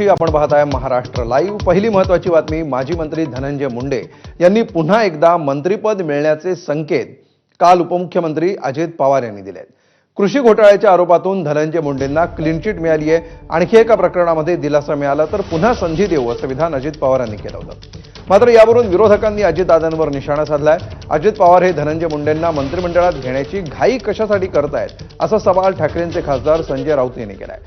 जोशी, आपण पाहताय महाराष्ट्र लाईव्ह। पहिली महत्त्वाची बातमी, माजी मंत्री धनंजय मुंडे यांनी पुन्हा एकदा मंत्रिपद मिळण्याचे संकेत काल उपमुख्यमंत्री अजित पवार यांनी दिले। कृषी घोटाळ्याच्या आरोपातून धनंजय मुंडेंना क्लीन चिट मिळाली आहे। आणखी एका प्रकरणामध्ये दिलासा मिळाला तर पुन्हा संधी देऊ असं विधान अजित पवार यांनी केलं होतं। मात्र यावरून विरोधकांनी अजितदादांवर निशाणा साधलाय। अजित पवार हे धनंजय मुंडेंना मंत्रिमंडळात घेण्याची घाई कशासाठी करतायत असा सवाल ठाकरेंचे खासदार संजय राऊत यांनी केलाय।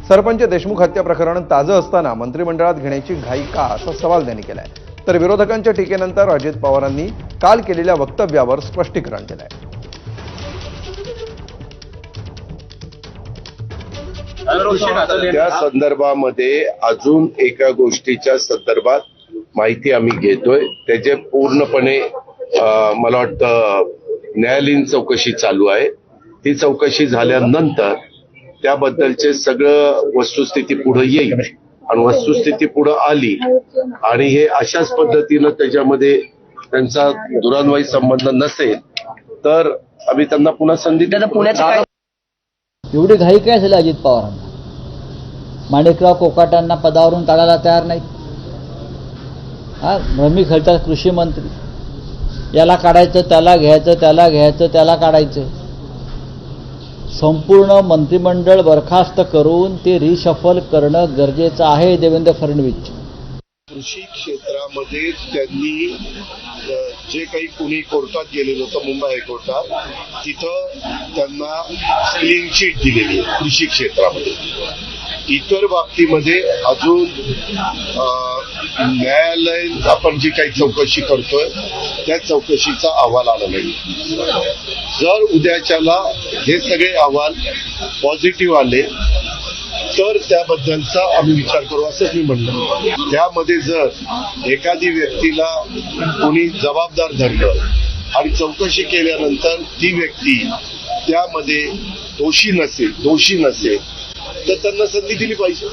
सरपंच देशमुख हत्या प्रकरण ताजं असताना मंत्रिमंडळात घेण्याची घाई का असा सवाल त्यांनी केलाय। तर विरोधकांच्या टीकेनंतर अजित पवारांनी काल केलेल्या वक्तव्यावर स्पष्टीकरण दिलंय। त्या संदर्भामध्ये अजून एका गोष्टीच्या संदर्भात माहिती आम्ही घेतोय। त्याचे पूर्णपणे मला वाटतं न्यायालयीन चौकशी चालू आहे। ती चौकशी झाल्यानंतर त्याबद्दलचे सगळं वस्तुस्थिती पुढे येईल आणि वस्तुस्थिती पुढे आली आणि हे अशाच पद्धतीनं त्याच्यामध्ये त्यांचा दुरान्वयी संबंध नसेल तर आम्ही त्यांना पुन्हा संधी देऊ। एवढी घाई काय झाली अजित पवारांना? माणिकराव कोकाटांना पदावरून काढायला तयार नाहीत। रमी खेळतात कृषी मंत्री, याला काढायचं त्याला घ्यायचं, त्याला घ्यायचं त्याला काढायचं। संपूर्ण मंत्रिमंडळ बरखास्त करून ते रिशफल करणं गरजेचं आहे देवेंद्र फडणवीस। कृषी क्षेत्रामध्ये त्यांनी जे काही पुणे कोर्टात गेलेलं होतं, मुंबई हायकोर्टात, तिथं त्यांना क्लीन चिट दिलेली आहे कृषी क्षेत्रामध्ये। इतर बाबतीमध्ये अजून न्यायालय आपण जी काही चौकशी करतोय त्या चौकशीचा अहवाल आला नाही। जर उद्याच्याला हे सगळे अहवाल पॉझिटिव्ह आले तर त्याबद्दलचा आम्ही विचार करू असं मी म्हणलं। त्यामध्ये जर एखादी व्यक्तीला कोणी जबाबदार धरलं आणि चौकशी केल्यानंतर ती व्यक्ती त्यामध्ये दोषी नसेल तर त्यांना संधी दिली पाहिजे।